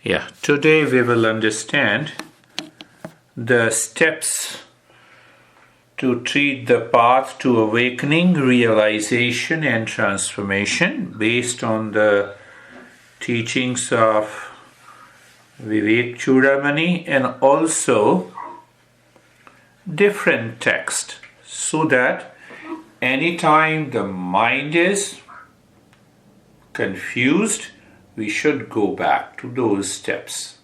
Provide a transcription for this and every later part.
Yeah, today we will understand the steps to treat the path to awakening, realization, and transformation based on the teachings of Vivek Chudamani and also different text, so that anytime the mind is confused, we should go back to those steps.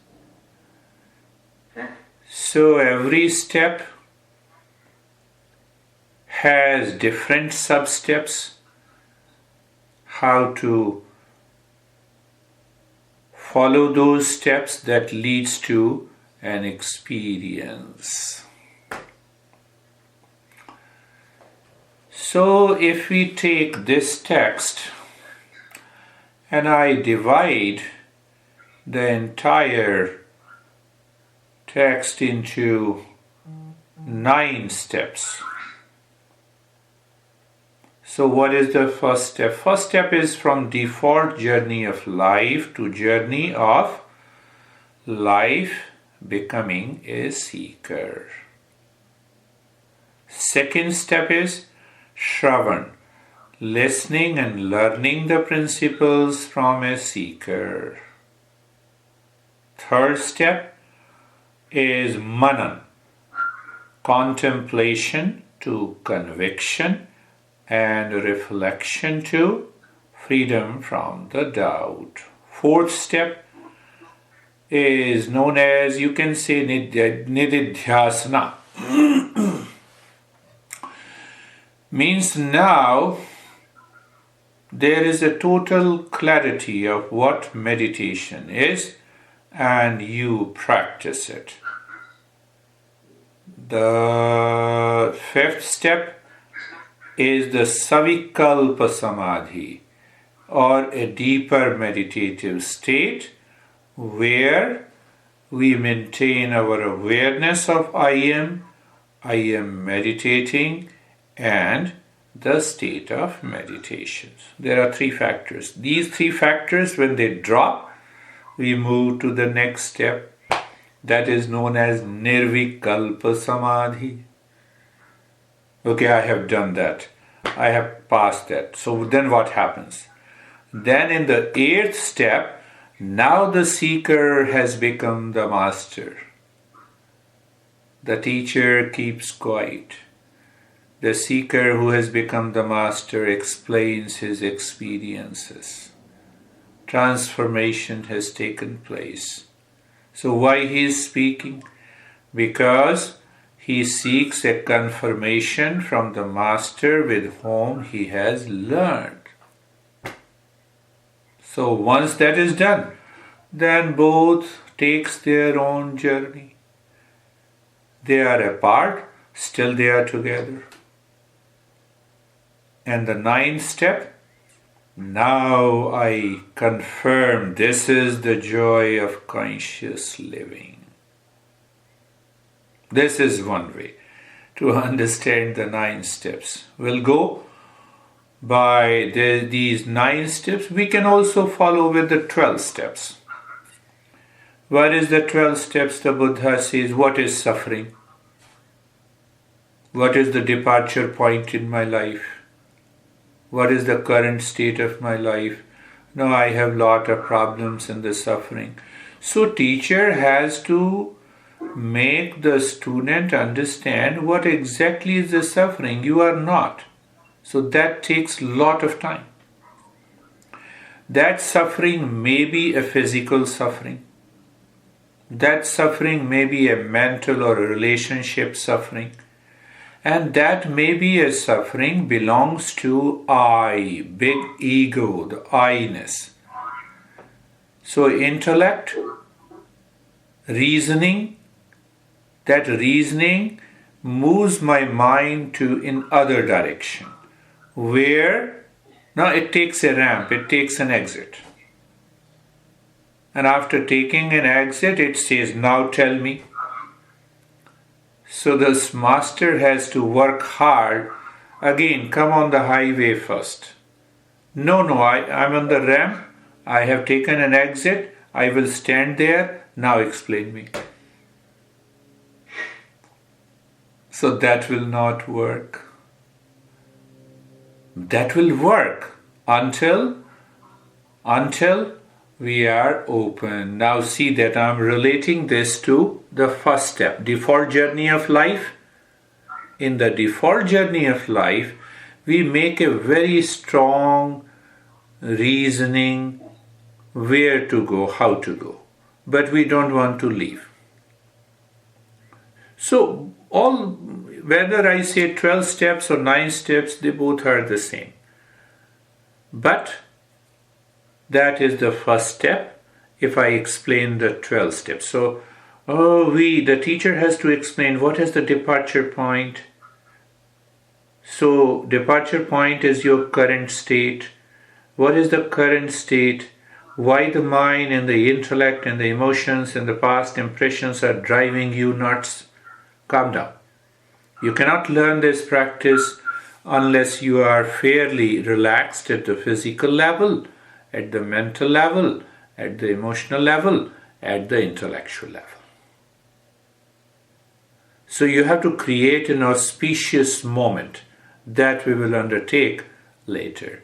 So every step has different sub-steps, how to follow those steps that leads to an experience. So if we take this text and I divide the entire text into 9 steps. So what is the first step? First step is from default journey of life to journey of life becoming a seeker. Second step is Shravan, listening and learning the principles from a seeker. Third step is Manan, contemplation to conviction and reflection to freedom from the doubt. Fourth step is known as, you can say, Nididhyasana. Means now there is a total clarity of what meditation is and you practice it. The fifth step is the Savikalpa Samadhi, or a deeper meditative state where we maintain our awareness of I am meditating, and the state of meditation. There are 3 factors. These 3 factors, when they drop, we move to the next step that is known as Nirvikalpa Samadhi. Okay, I have done that. I have passed that. So then what happens? Then in the 8th step, now the seeker has become the master. The teacher keeps quiet. The seeker who has become the master explains his experiences. Transformation has taken place. So why he is speaking? Because he seeks a confirmation from the master with whom he has learned. So once that is done, then both takes their own journey. They are apart, still they are together. And the 9th step, now I confirm this is the joy of conscious living. This is one way to understand the 9 steps. We'll go by these 9 steps. We can also follow with the 12 steps. What is the 12 steps? The Buddha says, what is suffering? What is the departure point in my life? What is the current state of my life? No, I have lot of problems and the suffering. So teacher has to make the student understand what exactly is the suffering. You are not. So that takes lot of time. That suffering may be a physical suffering. That suffering may be a mental or a relationship suffering. And that may be a suffering belongs to I, big ego, the I-ness. So intellect, reasoning, that reasoning moves my mind to in other direction. Where, now it takes a ramp, it takes an exit. And after taking an exit, it says, now tell me. So this master has to work hard. Again, come on the highway first. No, I'm on the ramp. I have taken an exit. I will stand there, now explain me. So that will not work. That will work until we are open. Now see that I'm relating this to the first step, default journey of life. In the default journey of life, we make a very strong reasoning where to go, how to go, but we don't want to leave. So whether I say 12 steps or 9 steps, they both are the same. But that is the first step if I explain the 12 steps. So the teacher has to explain what is the departure point. So departure point is your current state. What is the current state? Why the mind and the intellect and the emotions and the past impressions are driving you nuts? Calm down. You cannot learn this practice unless you are fairly relaxed at the physical level, at the mental level, at the emotional level, at the intellectual level. So you have to create an auspicious moment that we will undertake later.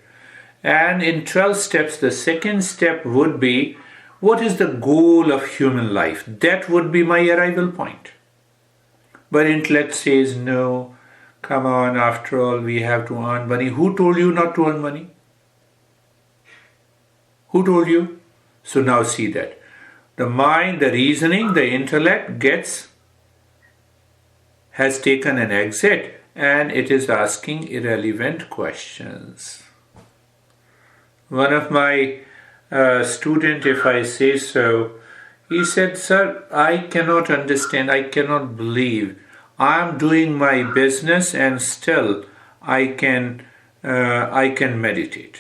And in 12 steps, the second step would be, what is the goal of human life? That would be my arrival point. But intellect says, no, come on, after all, we have to earn money. Who told you not to earn money? Who told you? So now see that. The mind, the reasoning, the intellect has taken an exit and it is asking irrelevant questions. One of my students, if I say so, he said, sir, I cannot understand, I cannot believe. I am doing my business and still I can meditate.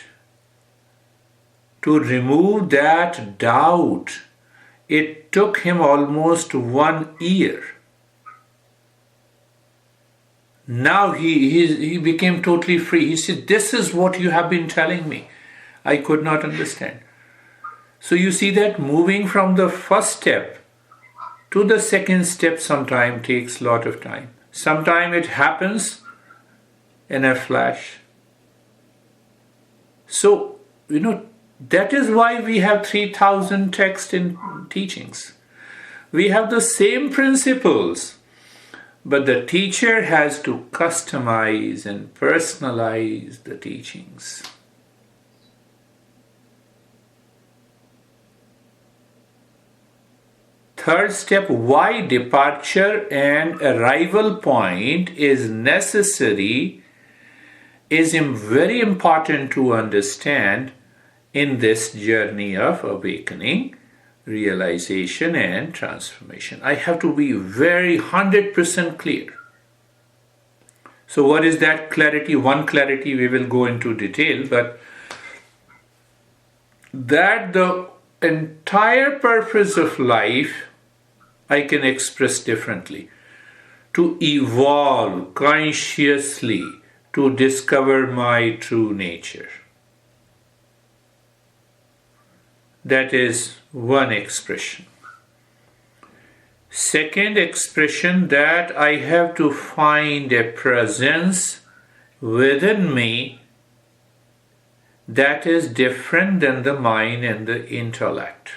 To remove that doubt, it took him almost 1 year. Now he became totally free. He said, this is what you have been telling me. I could not understand. So you see that moving from the first step to the second step sometimes takes a lot of time. Sometimes it happens in a flash. So, that is why we have 3,000 texts in teachings. We have the same principles, but the teacher has to customize and personalize the teachings. Third step, why departure and arrival point is necessary is very important to understand in this journey of awakening, realization and transformation. I have to be very 100% clear. So what is that clarity? One clarity we will go into detail, but that the entire purpose of life I can express differently. To evolve consciously, to discover my true nature. That is one expression. Second expression, that I have to find a presence within me that is different than the mind and the intellect.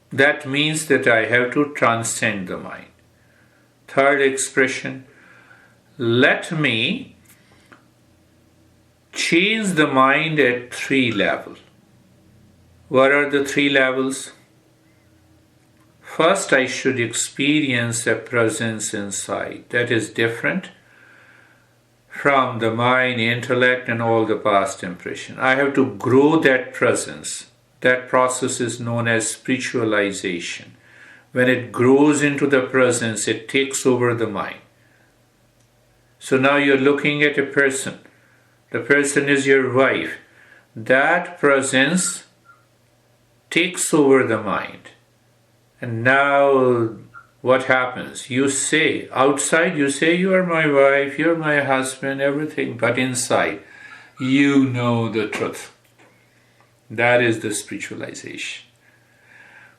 That means that I have to transcend the mind. Third expression, let me change the mind at 3 levels. What are the 3 levels? First, I should experience a presence inside that is different from the mind, intellect, and all the past impression. I have to grow that presence. That process is known as spiritualization. When it grows into the presence, it takes over the mind. So now you're looking at a person. The person is your wife. That presence takes over the mind. And now what happens? You say, outside you say, you are my wife, you're my husband, everything. But inside, you know the truth. That is the spiritualization.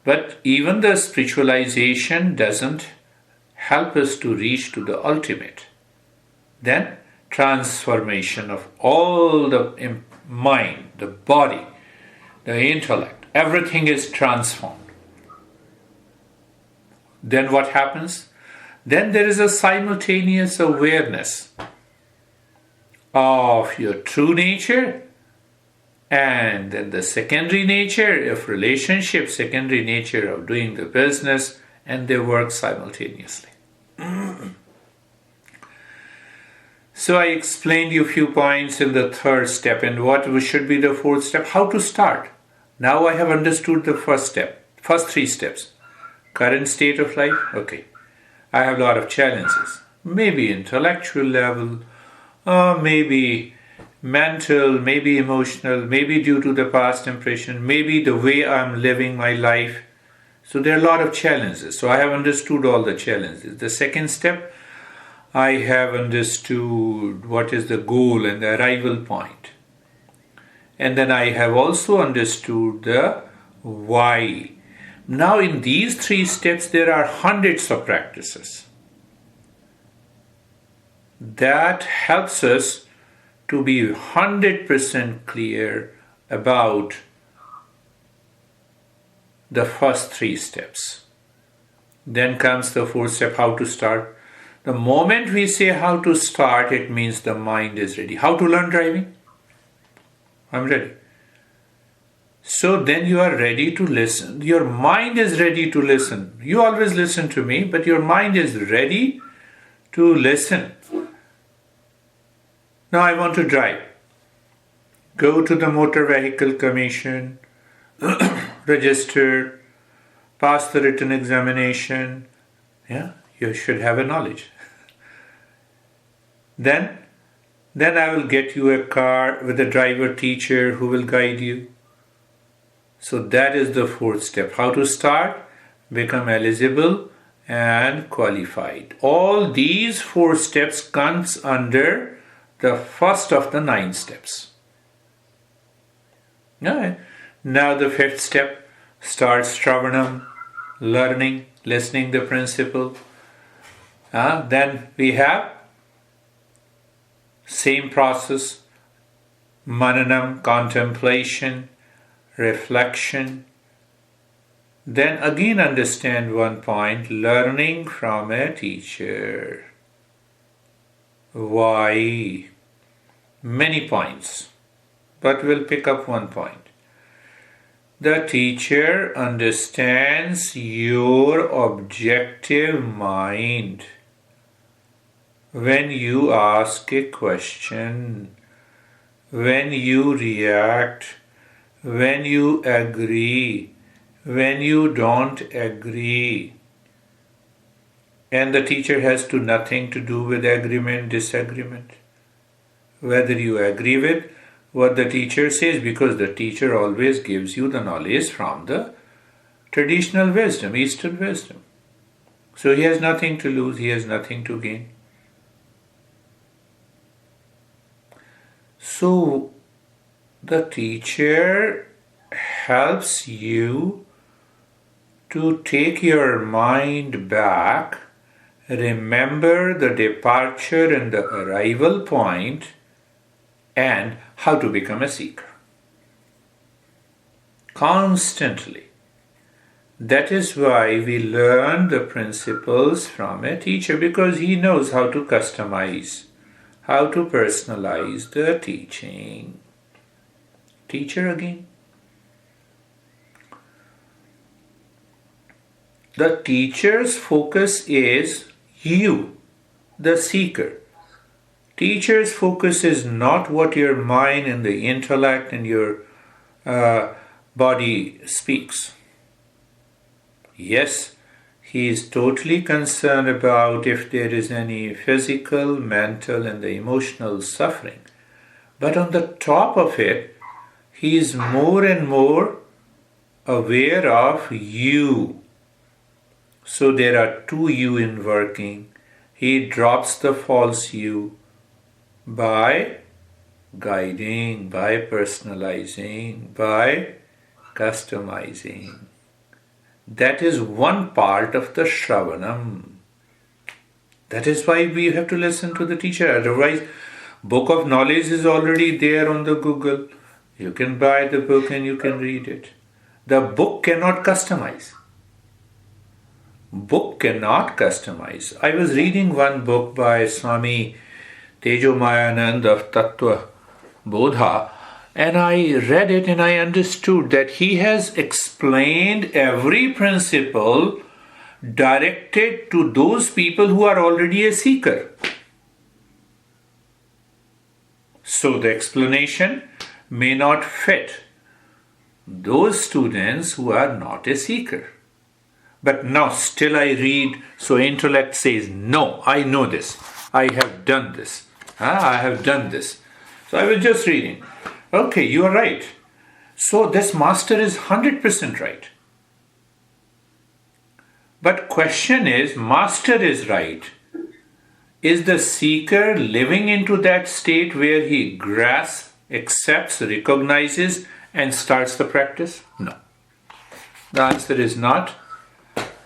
But even the spiritualization doesn't help us to reach to the ultimate. Then transformation of all the mind, the body, the intellect, everything is transformed. Then what happens? Then there is a simultaneous awareness of your true nature, and then the secondary nature of relationship, secondary nature of doing the business, and they work simultaneously. So I explained you a few points in the third step, and what should be the fourth step, how to start. Now I have understood the first step, first three steps. Current state of life, okay. I have a lot of challenges, maybe intellectual level, maybe mental, maybe emotional, maybe due to the past impression, maybe the way I'm living my life. So there are a lot of challenges. So I have understood all the challenges. The second step, I have understood what is the goal and the arrival point. And then I have also understood the why. Now in these three steps, there are hundreds of practices. That helps us to be 100% clear about the first three steps. Then comes the fourth step, how to start. The moment we say how to start, it means the mind is ready. How to learn driving? I'm ready. So then you are ready to listen. Your mind is ready to listen. You always listen to me, but your mind is ready to listen. Now I want to drive. Go to the Motor Vehicle Commission, register, pass the written examination. Yeah, you should have a knowledge. Then I will get you a car with a driver teacher who will guide you. So that is the fourth step. How to start, become eligible and qualified. All these four steps comes under the first of the 9 steps. Now the fifth step starts Shravanam, learning, listening the principle. Then we have same process, Mananam, contemplation, reflection. Then again understand one point, learning from a teacher. Why? Many points, but we'll pick up one point. The teacher understands your objective mind. When you ask a question, when you react, when you agree, when you don't agree, and the teacher has nothing to do with agreement, disagreement. Whether you agree with what the teacher says, because the teacher always gives you the knowledge from the traditional wisdom, Eastern wisdom. So he has nothing to lose, he has nothing to gain. So the teacher helps you to take your mind back, remember the departure and the arrival point, and how to become a seeker. Constantly. That is why we learn the principles from a teacher, because he knows how to customize, how to personalize the teaching. Teacher again. The teacher's focus is you, the seeker. Teacher's focus is not what your mind and the intellect and your body speaks. Yes, he is totally concerned about if there is any physical, mental and the emotional suffering. But on the top of it, he is more and more aware of you. So there are 2 you in working. He drops the false you by guiding, by personalizing, by customizing. That is one part of the Shravanam. That is why we have to listen to the teacher. Otherwise, book of knowledge is already there on the Google. You can buy the book and you can read it. The book cannot customize. Book cannot customize. I was reading one book by Swami Tejomayanand of Tattva Bodha, and I read it and I understood that he has explained every principle directed to those people who are already a seeker. So the explanation may not fit those students who are not a seeker. But now still I read, so intellect says, no, I know this. I have done this. I have done this. So I was just reading. Okay, you are right. So this master is 100% right. But question is, master is right. Is the seeker living into that state where he grasps, accepts, recognizes, and starts the practice? No. The answer is not.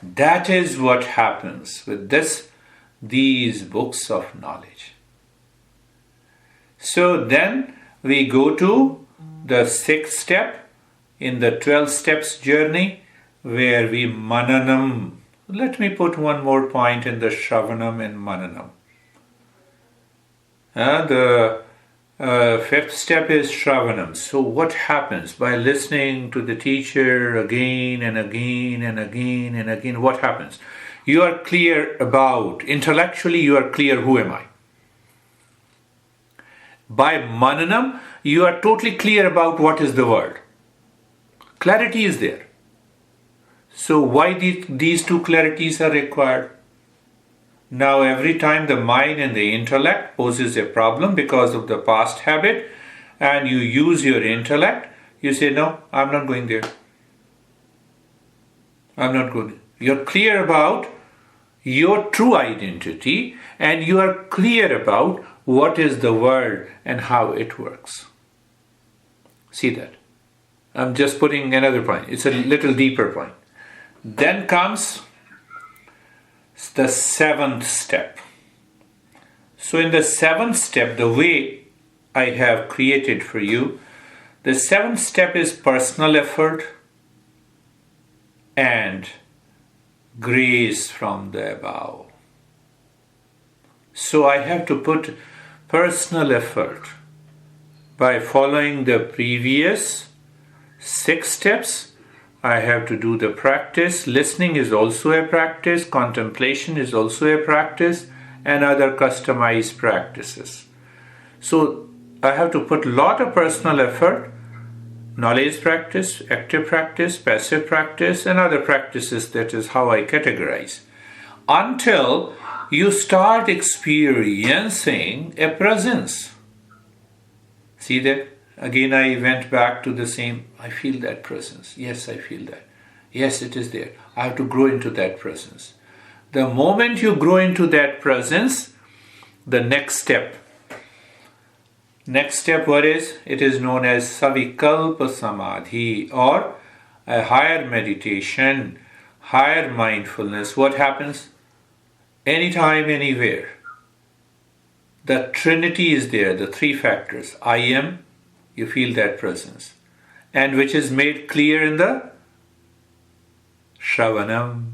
That is what happens with these books of knowledge. So then we go to the 6th step in the 12 steps journey, where we mananam. Let me put one more point in the Shravanam and mananam. The 5th step is Shravanam. So what happens by listening to the teacher again and again and again and again? What happens? You are clear about, intellectually you are clear, who am I? By mananam, you are totally clear about what is the world. Clarity is there. So why these two clarities are required? Now every time the mind and the intellect poses a problem because of the past habit, and you use your intellect, you say, no, I'm not going there. I'm not going there. You're clear about your true identity, and you are clear about what is the world and how it works. See that? I'm just putting another point. It's a little deeper point. Then comes the 7th step. So in the 7th step, the way I have created for you, the 7th step is personal effort and grace from the above. So I have to put personal effort by following the previous 6 steps. I have to do the practice. Listening is also a practice. Contemplation is also a practice, and other customized practices. So I have to put a lot of personal effort, knowledge practice, active practice, passive practice, and other practices. That is how I categorize. Until you start experiencing a presence. See that? Again, I went back to the same. I feel that presence. Yes, I feel that. Yes, it is there. I have to grow into that presence. The moment you grow into that presence, the next step. Next step, what is? It is known as Savikalpa Samadhi, or a higher meditation, higher mindfulness. What happens? Anytime, anywhere. The Trinity is there, the 3 factors. I am, you feel that presence. And which is made clear in the Shravanam.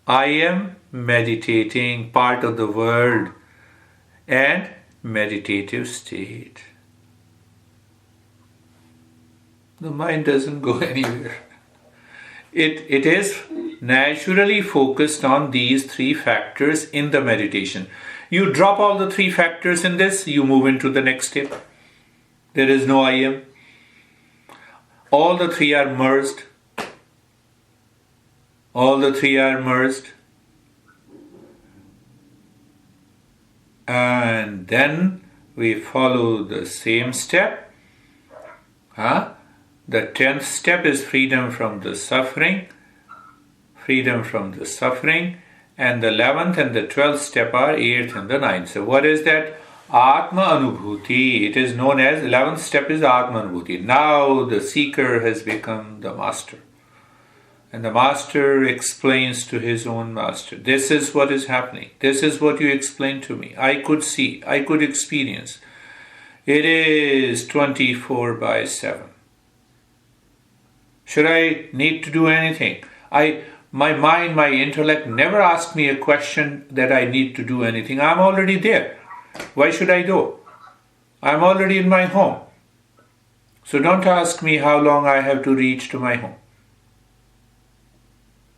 I am meditating, part of the world, and meditative state. The mind doesn't go anywhere. It is naturally focused on these 3 factors in the meditation. You drop all the 3 factors in this, you move into the next step. There is no I am. All the 3 are merged. All the 3 are merged. And then we follow the same step. The 10th step is freedom from the suffering. Freedom from the suffering. And the 11th and the 12th step are 8th and the 9th. So what is that? Atma Anubhuti. It is known as 11th step is Atma Anubhuti. Now the seeker has become the master. And the master explains to his own master, this is what is happening. This is what you explained to me. I could see, I could experience. It is 24/7. Should I need to do anything? My mind, my intellect never asked me a question that I need to do anything. I'm already there. Why should I do? I'm already in my home. So don't ask me how long I have to reach to my home.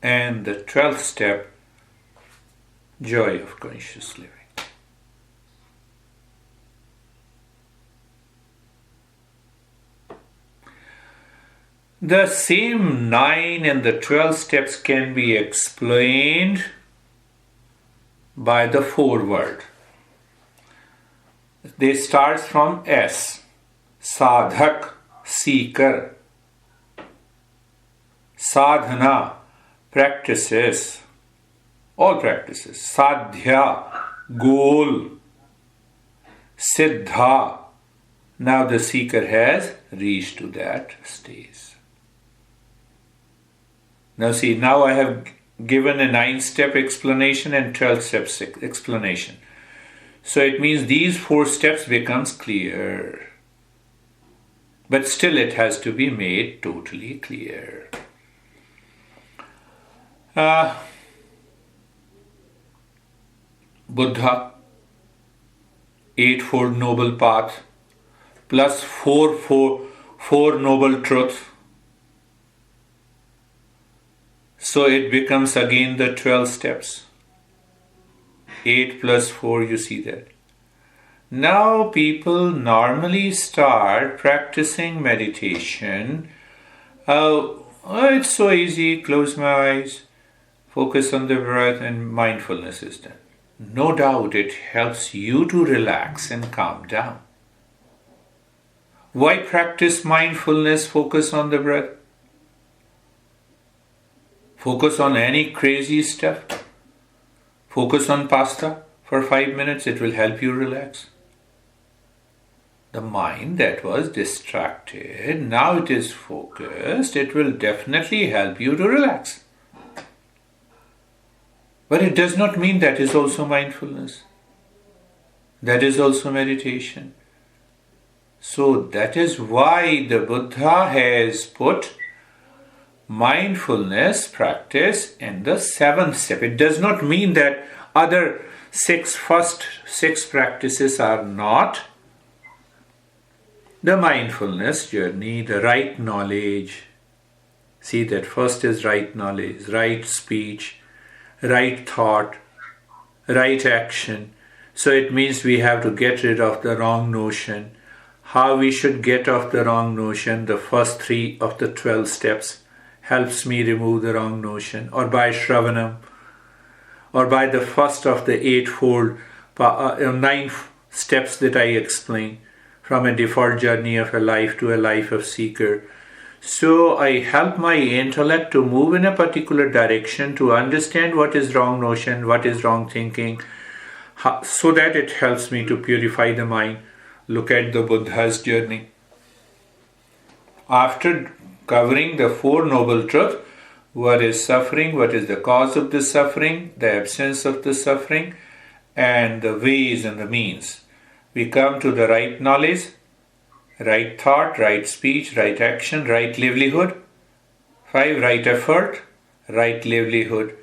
And the 12th step, joy of conscious living. The same 9 and the 12 steps can be explained by the foreword. They start from S. Sadhak, seeker. Sadhana, practices. All practices. Sadhya, goal. Siddha, now the seeker has reached to that stage. Now see, now I have given a 9-step explanation and 12-step explanation. So it means these 4 steps becomes clear. But still it has to be made totally clear. Buddha, 8-fold noble path, plus 4 noble truths. So it becomes again the 12 steps. 8 plus 4, you see that. Now people normally start practicing meditation. It's so easy, close my eyes, focus on the breath, and mindfulness is done. No doubt it helps you to relax and calm down. Why practice mindfulness, focus on the breath? Focus on any crazy stuff. Focus on pasta for 5 minutes, it will help you relax. The mind that was distracted, now it is focused, it will definitely help you to relax. But it does not mean that is also mindfulness. That is also meditation. So that is why the Buddha has put mindfulness practice in the 7th step. It does not mean that other first six practices are not. The mindfulness journey, the right knowledge. See that first is right knowledge, right speech, right thought, right action. So it means we have to get rid of the wrong notion. How we should get off the wrong notion, the first 3 of the 12 steps helps me remove the wrong notion, or by Shravanam, or by the first of the 8-fold, 9 steps that I explain, from a default journey of a life to a life of seeker. So I help my intellect to move in a particular direction, to understand what is wrong notion, what is wrong thinking, so that it helps me to purify the mind. Look at the Buddha's journey. After covering the 4 noble truths, what is suffering, what is the cause of the suffering, the absence of the suffering, and the ways and the means, we come to the right knowledge, right thought, right speech, right action, right livelihood. 5, right effort, right livelihood.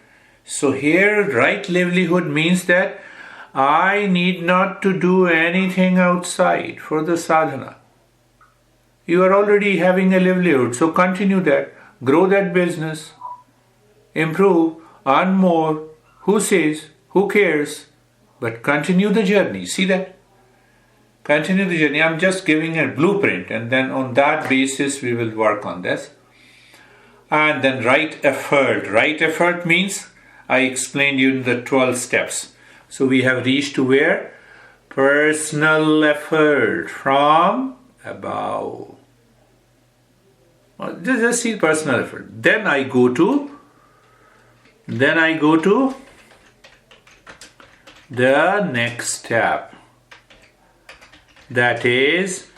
So here, right livelihood means that I need not to do anything outside for the sadhana. You are already having a livelihood, so continue that. Grow that business. Improve, earn more. Who says? Who cares? But continue the journey. See that? Continue the journey. I'm just giving a blueprint, and then on that basis we will work on this. And then right effort. Right effort means I explained you in the 12 steps. So we have reached to where? Personal effort from above. Just see personal effort. Then I go to the next step. That is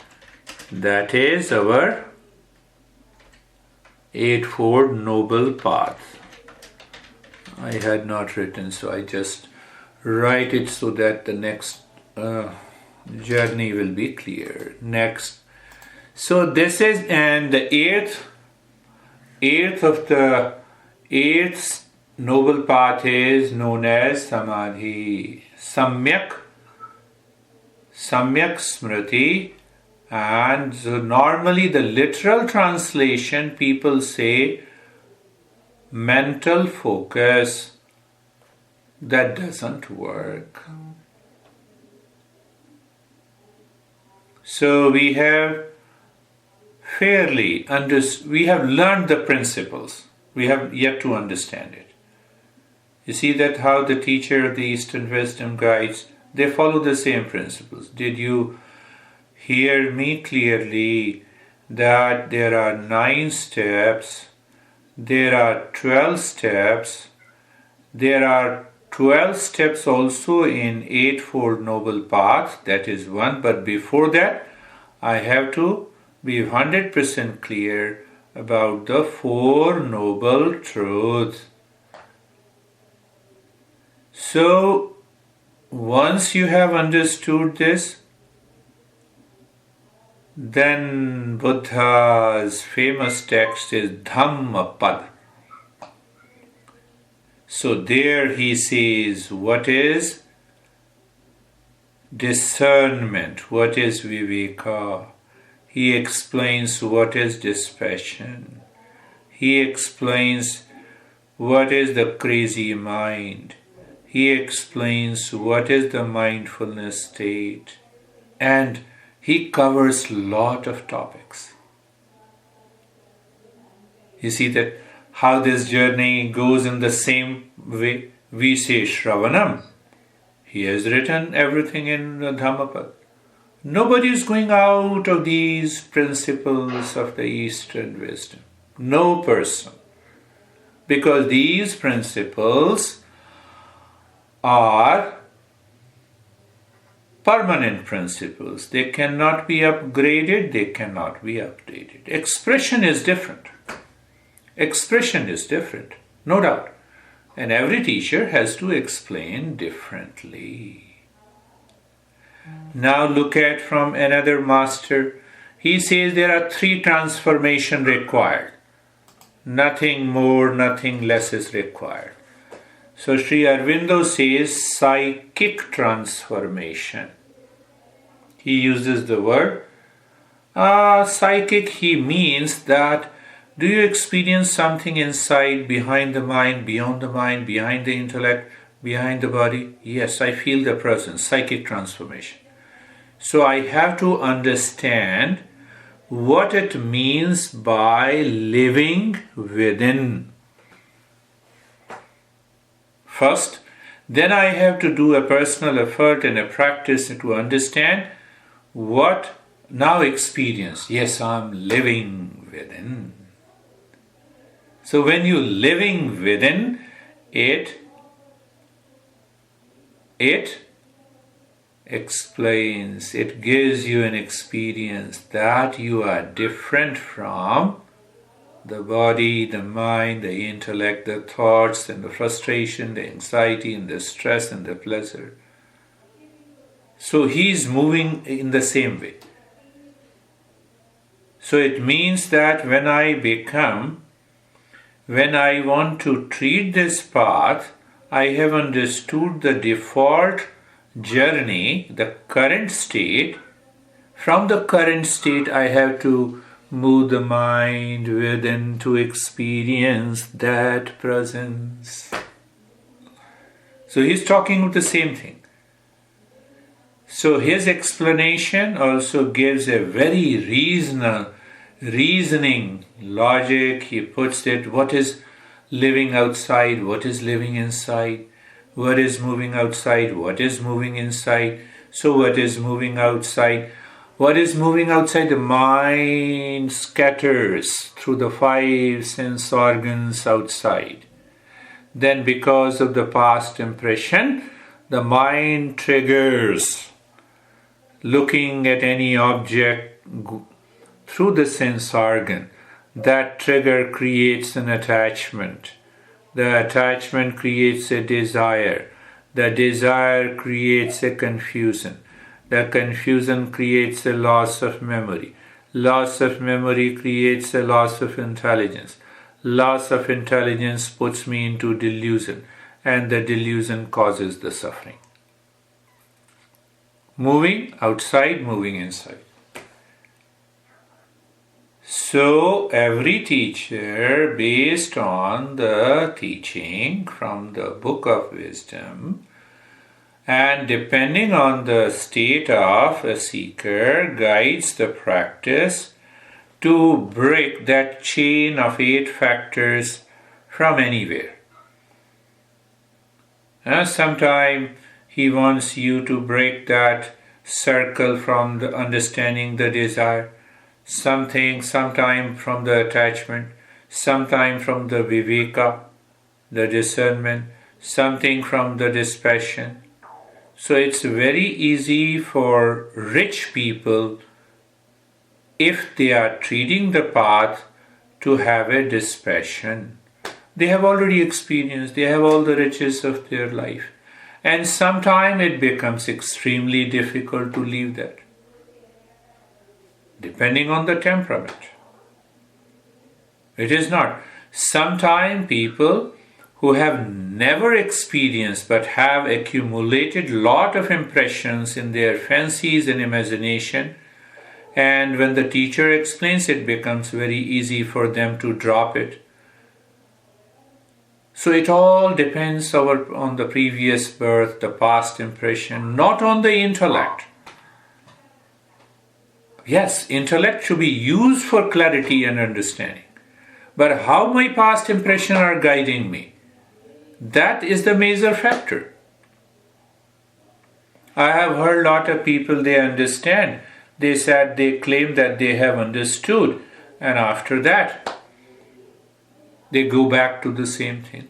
our Eightfold Noble Path. I had not written, so I just write it so that the next journey will be clear. Next. So this is, and the eighth noble path is known as Samadhi. Samyak Smriti. And so normally the literal translation, people say mental focus. That doesn't work. So we have we have learned the principles. We have yet to understand it. You see that how the teacher of the Eastern Wisdom guides, they follow the same principles. Did you hear me clearly that there are 9 steps, there are 12 steps, there are 12 steps also in Eightfold Noble Path, that is one, but before that I have to be 100% clear about the 4 Noble Truths. So, once you have understood this, then Buddha's famous text is Dhammapad. So there he says what is discernment, what is viveka. He explains what is dispassion. He explains what is the crazy mind. He explains what is the mindfulness state. And he covers lot of topics. You see that how this journey goes in the same way. We say Shravanam. He has written everything in Dhammapad. Nobody is going out of these principles of the Eastern wisdom. No person. Because these principles are permanent principles. They cannot be upgraded, they cannot be updated. Expression is different. Expression is different, no doubt. And every teacher has to explain differently. Now look at from another master. He says there are 3 transformations required. Nothing more, nothing less is required. So Sri Aurobindo says psychic transformation. He uses the word psychic. He means that do you experience something inside, behind the mind, beyond the mind, behind the intellect, behind the body? Yes, I feel the presence, psychic transformation. So I have to understand what it means by living within. First, then I have to do a personal effort and a practice to understand what now experience. Yes, I'm living within. So when you're living within, it explains, it gives you an experience that you are different from the body, the mind, the intellect, the thoughts, and the frustration, the anxiety, and the stress, and the pleasure. So he's moving in the same way. So it means that when I want to treat this path, I have understood the default journey, the current state. From the current state, I have to move the mind within to experience that presence. So he's talking about the same thing. So his explanation also gives a very reasoning logic. He puts it, what is living outside, what is living inside, what is moving outside, what is moving inside. So what is moving outside? What is moving outside? The mind scatters through the 5 sense organs outside. Then because of the past impression, the mind triggers looking at any object through the sense organ. That trigger creates an attachment. The attachment creates a desire. The desire creates a confusion. The confusion creates a loss of memory. Loss of memory creates a loss of intelligence. Loss of intelligence puts me into delusion, and the delusion causes the suffering. Moving outside, moving inside. So every teacher, based on the teaching from the Book of Wisdom, and depending on the state of a seeker, guides the practice to break that chain of 8 factors from anywhere. Sometimes he wants you to break that circle from the understanding the desire, sometime from the attachment, sometime from the viveka, the discernment, something from the dispassion. So it's very easy for rich people, if they are treating the path, to have a dispassion. They have already experienced, they have all the riches of their life. And sometimes it becomes extremely difficult to leave that, depending on the temperament. It is not. Sometimes people who have never experienced but have accumulated lot of impressions in their fancies and imagination, and when the teacher explains, it becomes very easy for them to drop it. So it all depends on the previous birth, the past impression, not on the intellect. Yes, intellect should be used for clarity and understanding. But how my past impressions are guiding me, that is the major factor. I have heard a lot of people, they understand. They said they claim that they have understood, and after that, they go back to the same thing.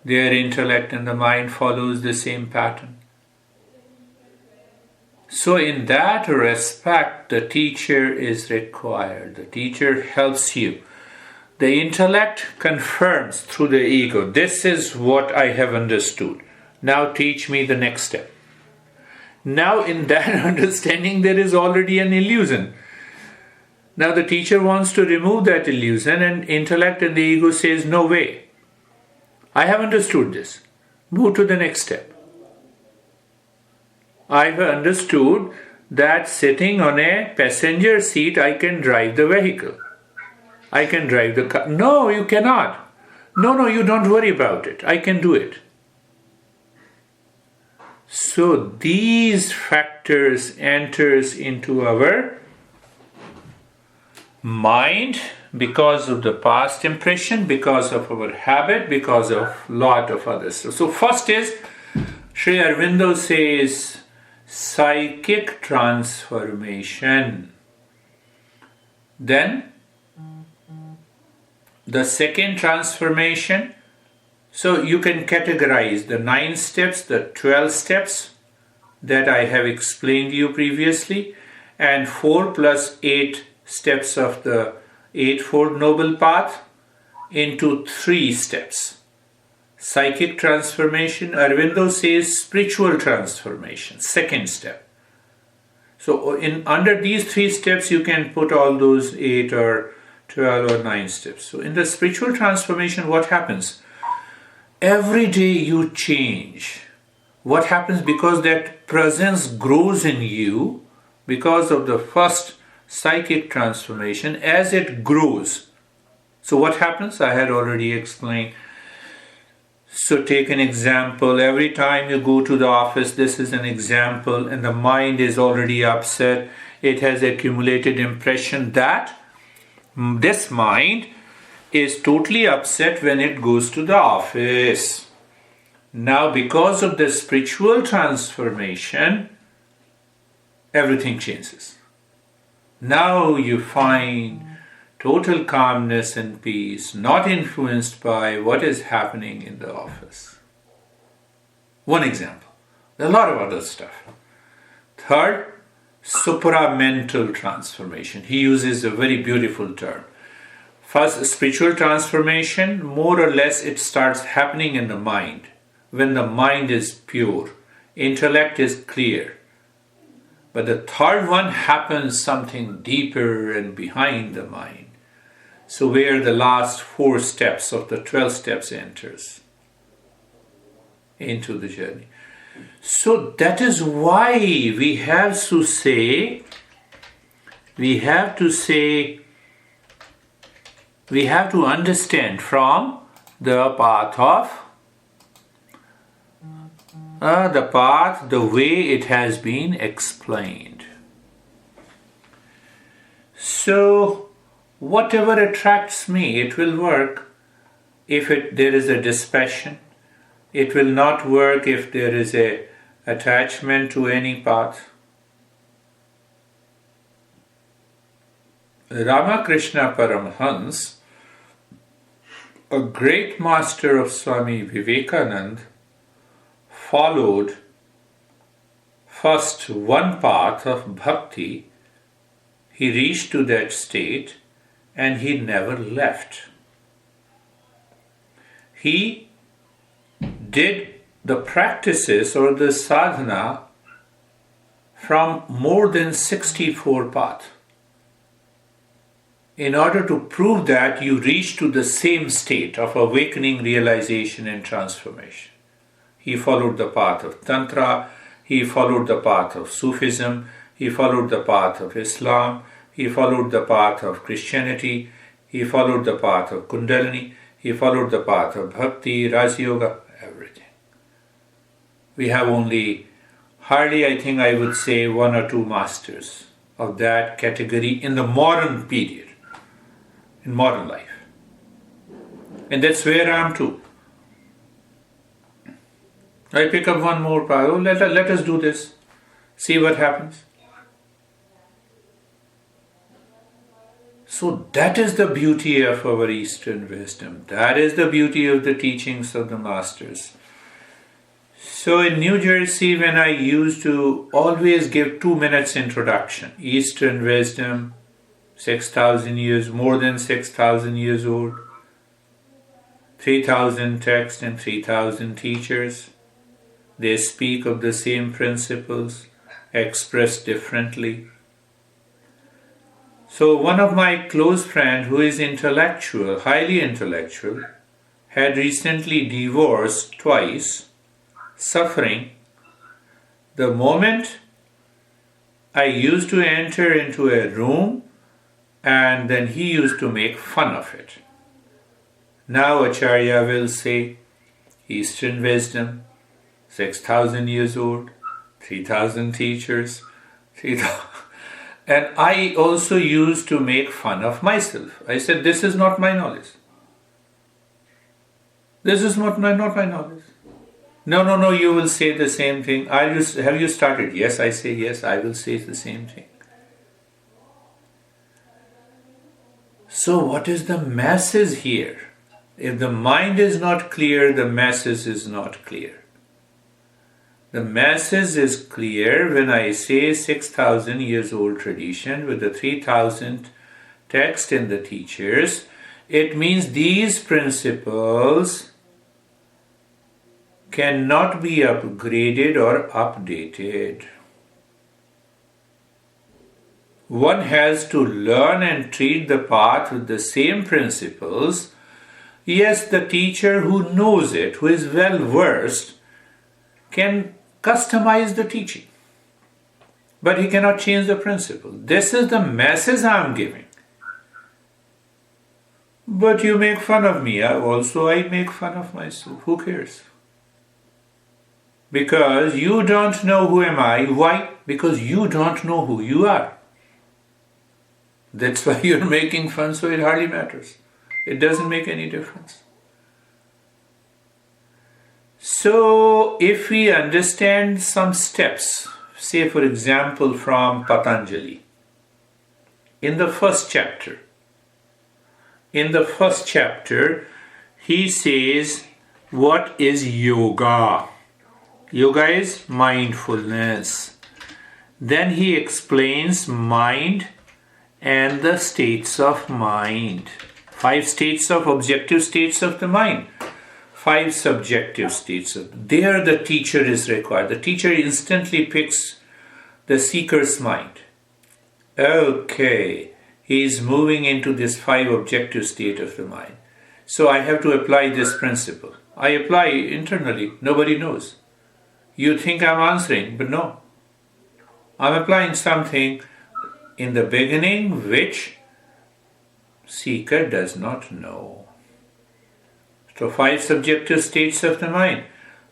Their intellect and the mind follows the same pattern. So in that respect, the teacher is required. The teacher helps you. The intellect confirms through the ego, this is what I have understood. Now teach me the next step. Now in that understanding, there is already an illusion. Now the teacher wants to remove that illusion, and intellect and the ego says, no way. I have understood this. Move to the next step. I have understood that sitting on a passenger seat, I can drive the vehicle. I can drive the car. No, you cannot. No, you don't worry about it. I can do it. So these factors enters into our mind because of the past impression, because of our habit, because of lot of others. So first is, Sri Aurobindo says, psychic transformation. Then the second transformation, so you can categorize the 9 steps, the 12 steps that I have explained to you previously, and 4 plus 8 steps of the Eightfold Noble Path into 3 steps. Psychic transformation, Aurobindo says spiritual transformation, second step. So under these 3 steps, you can put all those 8 or 12 or 9 steps. So in the spiritual transformation, what happens? Every day you change. What happens? Because that presence grows in you, because of the first psychic transformation, as it grows. So what happens? I had already explained. So take an example. Every time you go to the office, this is an example, and the mind is already upset. It has accumulated impression that this mind is totally upset when it goes to the office. Now, because of the spiritual transformation, everything changes. Now you find total calmness and peace, not influenced by what is happening in the office. One example. There are a lot of other stuff. Third, supramental transformation. He uses a very beautiful term. First, spiritual transformation, more or less it starts happening in the mind. When the mind is pure, intellect is clear. But the third one happens something deeper and behind the mind. So where the last 4 steps of the 12 steps enters into the journey. So that is why we have to understand from the path, the way it has been explained. So whatever attracts me, it will work if there is a dispassion. It will not work if there is a attachment to any path. Ramakrishna Paramhans, a great master of Swami Vivekananda, followed first one path of bhakti. He reached to that state and he never left. He did the practices or the sadhana from more than 64 paths. In order to prove that you reach to the same state of awakening, realization and transformation. He followed the path of Tantra, he followed the path of Sufism, he followed the path of Islam, he followed the path of Christianity, he followed the path of Kundalini, he followed the path of Bhakti, Rasa Yoga, everything. We have hardly I would say 1 or 2 masters of that category in the modern period, in modern life. And that's where I am too. I pick up one more path. Let us do this. See what happens. So that is the beauty of our Eastern wisdom. That is the beauty of the teachings of the masters. So in New Jersey, when I used to always give 2 minutes introduction, Eastern wisdom, 6,000 years, more than 6,000 years old, 3,000 texts and 3,000 teachers. They speak of the same principles, expressed differently. So one of my close friends who is intellectual, highly intellectual, had recently divorced twice, suffering. The moment I used to enter into a room and then he used to make fun of it. Now Acharya will say, Eastern wisdom, 6,000 years old, 3,000 teachers, 3,000. And I also used to make fun of myself. I said, this is not my knowledge. This is not my knowledge. No, you will say the same thing. Have you started? Yes, I say yes, I will say the same thing. So what is the masses here? If the mind is not clear, the masses is not clear. The masses is clear when I say 6,000 years old tradition with the 3,000 text in the teachers. It means these principles cannot be upgraded or updated. One has to learn and treat the path with the same principles. Yes, the teacher who knows it, who is well versed, can customize the teaching, but he cannot change the principle. This is the message I am giving. But you make fun of me. I make fun of myself. Who cares? Because you don't know who am I. Why? Because you don't know who you are. That's why you're making fun, so it hardly matters. It doesn't make any difference. So, if we understand some steps, say for example from Patanjali, in the first chapter, he says, what is yoga? Yoga is mindfulness. Then he explains mind and the states of mind. 5 states of objective states of the mind. 5 subjective states. There the teacher is required. The teacher instantly picks the seeker's mind. Okay, he is moving into this 5 objective state of the mind. So I have to apply this principle. I apply internally. Nobody knows. You think I'm answering, but no. I'm applying something in the beginning which seeker does not know. So 5 subjective states of the mind,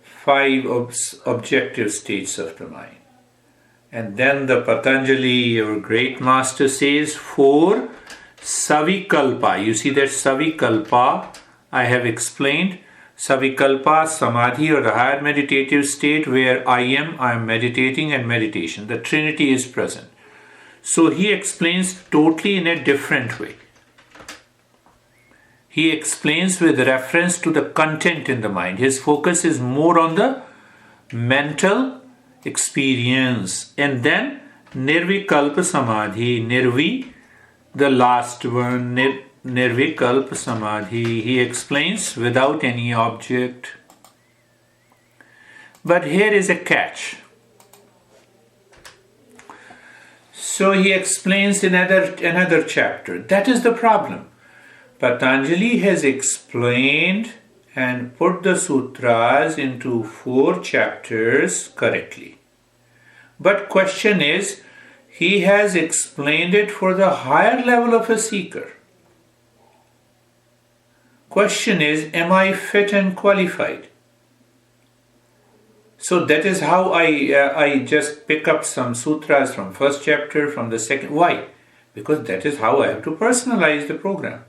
5 objective states of the mind. And then the Patanjali, your great master, says 4 savikalpa. You see that savikalpa I have explained. Savikalpa, samadhi, or the higher meditative state where I am meditating and meditation. The Trinity is present. So he explains totally in a different way. He explains with reference to the content in the mind. His focus is more on the mental experience. And then Nirvikalpa Samadhi. Nirvi, the last one, Nirvikalpa Samadhi. He explains without any object. But here is a catch. So he explains in another chapter. That is the problem. Patanjali has explained and put the sutras into 4 chapters correctly. But question is, he has explained it for the higher level of a seeker. Question is, am I fit and qualified? So that is how I just pick up some sutras from first chapter, from the second. Why? Because that is how I have to personalize the program,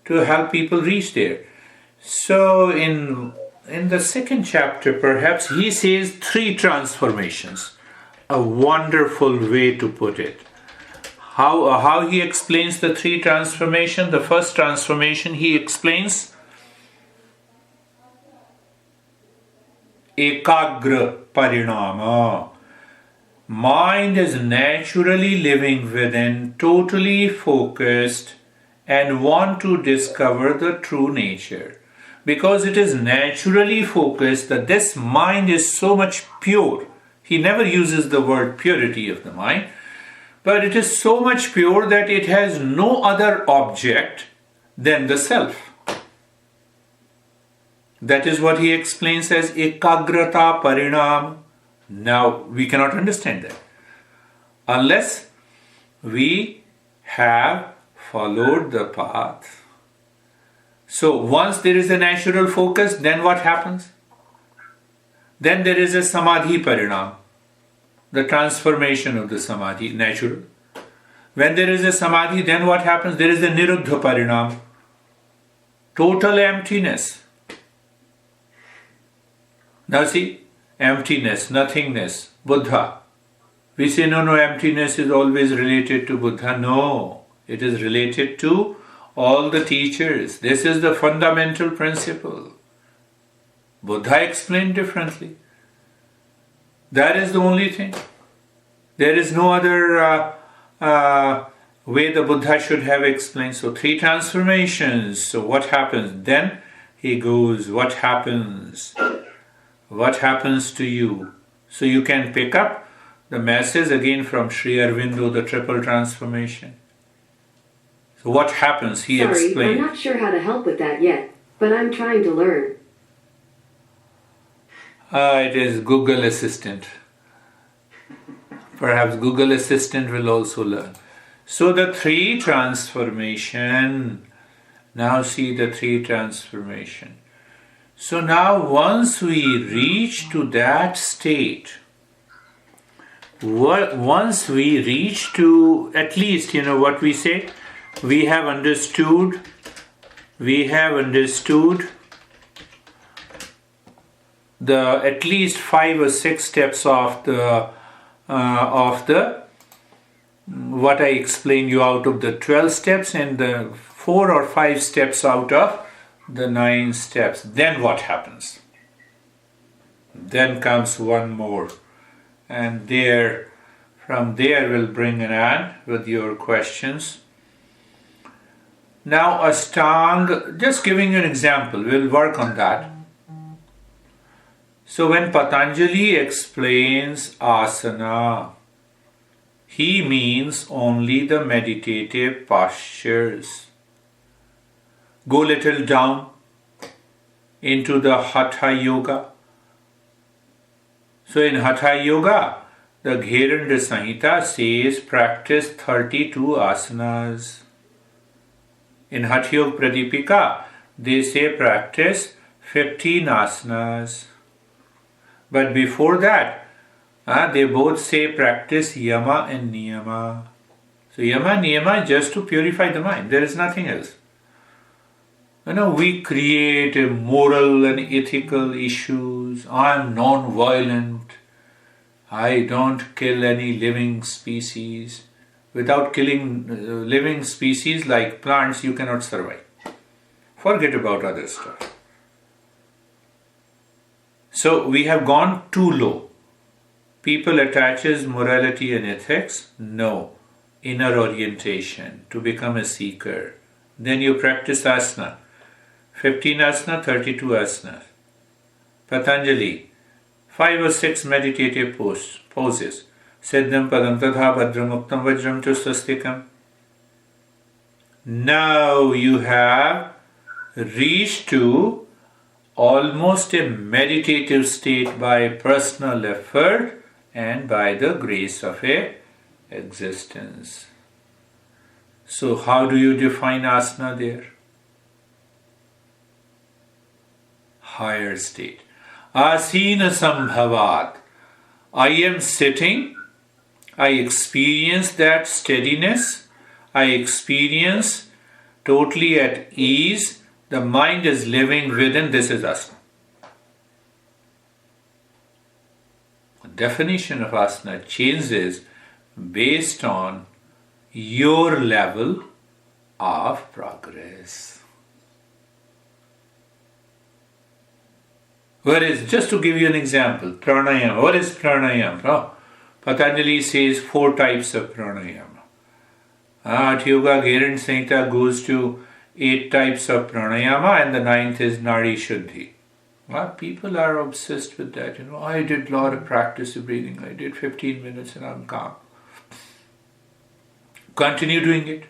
to help people reach there. So in the second chapter, perhaps, he says 3 transformations. A wonderful way to put it. How he explains the 3 transformations. The first transformation he explains ekagra parinama. Mind is naturally living within, totally focused, and want to discover the true nature. Because it is naturally focused, that this mind is so much pure. He never uses the word purity of the mind, but it is so much pure that it has no other object than the self. That is what he explains as ekagrata parinam. Now, we cannot understand that unless we have followed the path. So once there is a natural focus, then what happens? Then there is a samadhi parinam, the transformation of the samadhi, natural. When there is a samadhi, then what happens? There is a niruddha parinam, total emptiness. Now see, emptiness, nothingness, Buddha. We say, no, emptiness is always related to Buddha. No, it is related to all the teachers. This is the fundamental principle. Buddha explained differently. That is the only thing. There is no other way the Buddha should have explained. So 3 transformations. So what happens? Then he goes, what happens? What happens to you? So you can pick up the message again from Sri Aurobindo, the triple transformation. So what happens? He explained. I'm not sure how to help with that yet, but I'm trying to learn. It is Google Assistant. Perhaps Google Assistant will also learn. So the 3 transformation. Now see the 3 transformation. So now once we reach to that state, once we reach to at least, what we say, we have understood the at least 5 or 6 steps of the what I explained you out of the 12 steps, and the 4 or 5 steps out of the 9 steps. Then what happens? Then comes one more, and from there we'll bring an end with your questions. Now Ashtanga, just giving you an example, we'll work on that. So when Patanjali explains asana, he means only the meditative postures. Go little down into the Hatha Yoga. So in Hatha Yoga, the Girish Samhita says practice 32 asanas. In Hatha Yoga Pradipika, they say practice 15 asanas. But before that, they both say practice yama and niyama. So yama, niyama is just to purify the mind. There is nothing else. We create moral and ethical issues. I am non-violent. I don't kill any living species. Without killing living species like plants, you cannot survive. Forget about other stuff. So we have gone too low. People attaches morality and ethics. No. Inner orientation, to become a seeker. Then you practice asana. 15 asana, 32 asanas. Patanjali, 5 or 6 meditative poses. Siddham padam tadha bhadram uktam vajram chustastikam. Now you have reached to almost a meditative state by personal effort and by the grace of a existence. So how do you define asana there? Higher state. Asina sambhavat. I am sitting. I experience that steadiness. I experience totally at ease. The mind is living within. This is asana. The definition of asana changes based on your level of progress. Whereas, just to give you an example, pranayama. What is pranayama? Oh, Patanjali says 4 types of pranayama. Hatha Yoga Girish Samhita goes to 8 types of pranayama, and the 9th is Nadi Shuddhi. Well, people are obsessed with that. I did a lot of practice of breathing. I did 15 minutes and I'm calm. Continue doing it.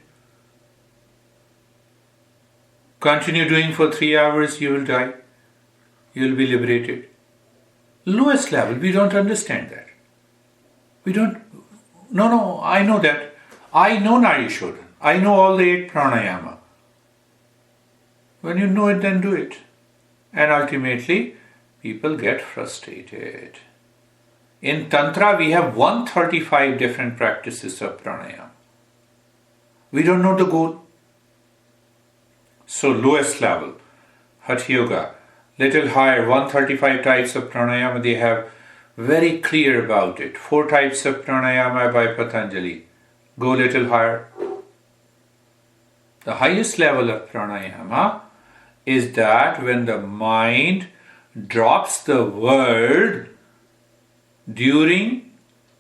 Continue doing for 3 hours, you will die. You will be liberated. Lowest level, we don't understand that. No, I know that. I know Nadi Shuddhi. I know all the 8 pranayama. When you know it, then do it. And ultimately, people get frustrated. In Tantra, we have 135 different practices of pranayama. We don't know the goal. So lowest level, Hatha Yoga, little higher, 135 types of pranayama, they have very clear about it. 4 types of pranayama by Patanjali. Go little higher. The highest level of pranayama is that when the mind drops the word during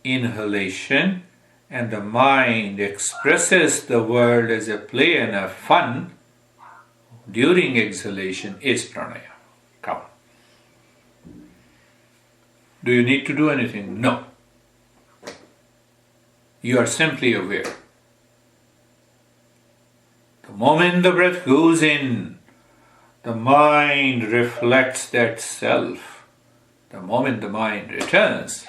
inhalation and the mind expresses the word as a play and a fun during exhalation is pranayama. Come. Do you need to do anything? No. You are simply aware. The moment the breath goes in, the mind reflects that self. The moment the mind returns,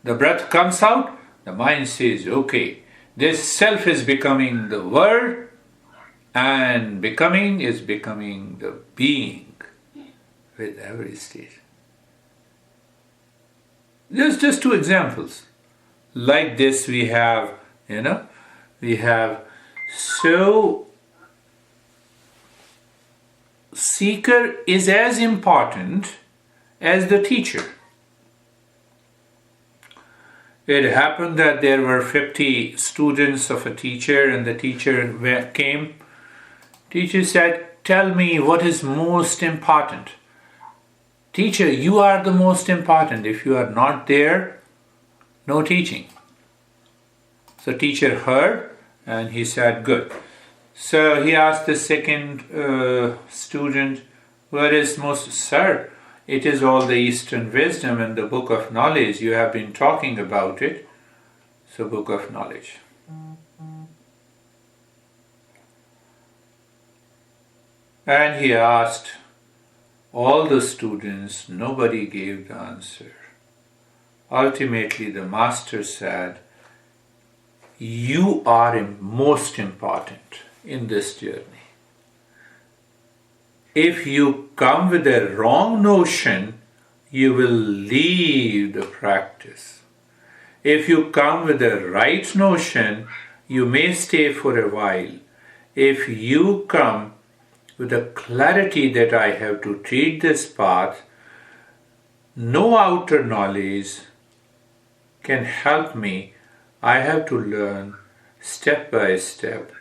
the breath comes out, the mind says, okay, this self is becoming the word, and becoming is becoming the being with every stage. There's just 2 examples. Like this we have, so seeker is as important as the teacher. It happened that there were 50 students of a teacher, and the teacher came. Teacher said, tell me what is most important. Teacher, you are the most important. If you are not there, No teaching. So teacher heard and he said, good. So he asked the second student, where is most, sir, it is all the Eastern wisdom and the book of knowledge. You have been talking about it. So book of knowledge. And he asked all the students, nobody gave the answer. Ultimately, the master said, you are most important in this journey. If you come with a wrong notion, you will leave the practice. If you come with a right notion, you may stay for a while. If you come with a clarity that I have to treat this path, no outer knowledge can help me. I have to learn step by step.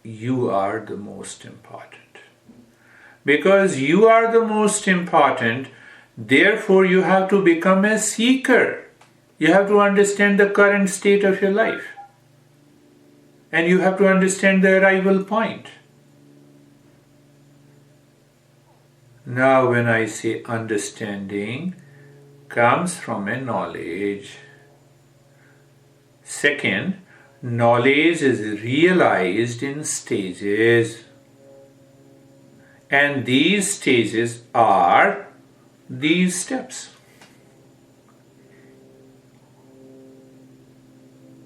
You are the most important. Because you are the most important, therefore you have to become a seeker. You have to understand the current state of your life. And you have to understand the arrival point. Now when I say understanding, comes from a knowledge. Second, knowledge is realized in stages. And these stages are these steps.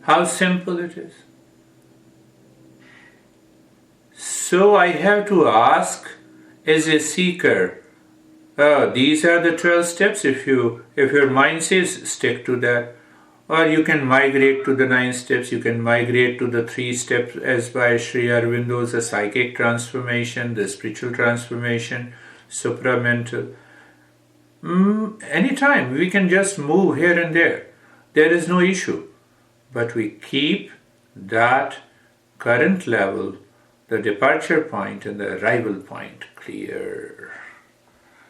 How simple it is. So I have to ask as a seeker, these are the 12 steps. If your mind says stick to that, or you can migrate to the 9 steps, you can migrate to the 3 steps as by Sri Aurobindo's the psychic transformation, the spiritual transformation, supramental. Anytime, we can just move here and there. There is no issue. But we keep that current level, the departure point and the arrival point clear.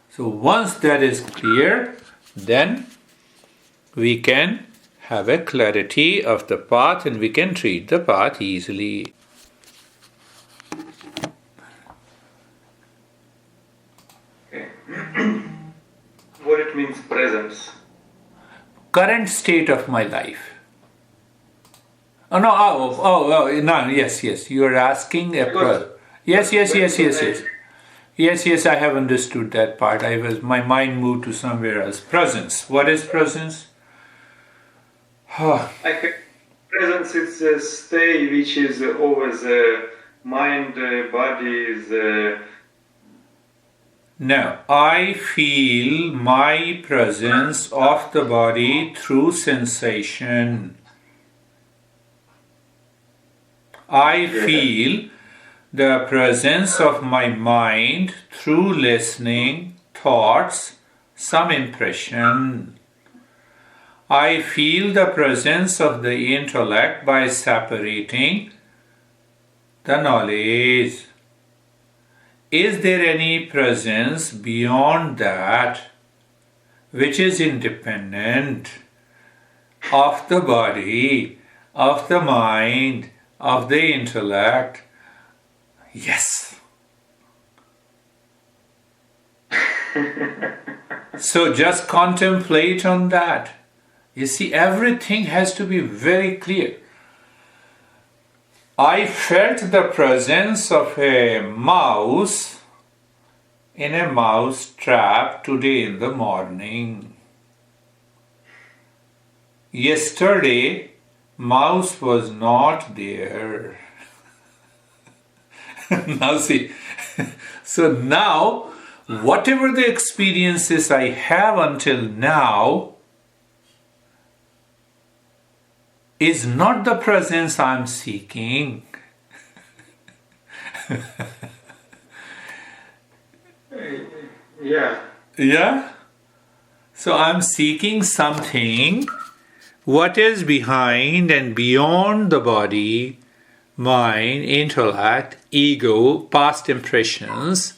So once that is clear, then we can have a clarity of the path and we can treat the path easily. Okay. What it means presence? Current state of my life. Yes. You are asking a Yes, I have understood that part. My mind moved to somewhere else. Presence. What is presence? Presence is a state which is over the mind, body. No, I feel my presence of the body through sensation. I feel the presence of my mind through listening, thoughts, some impression. I feel the presence of the intellect by separating the knowledge. Is there any presence beyond that which is independent of the body, of the mind, of the intellect? Yes. So just contemplate on that. You see, everything has to be very clear. I felt the presence of a mouse in a mouse trap today in the morning. Yesterday, mouse was not there. Now see, so now, whatever the experiences I have until now is not the presence I'm seeking. Yeah? So I'm seeking something what is behind and beyond the body, mind, intellect, ego, past impressions,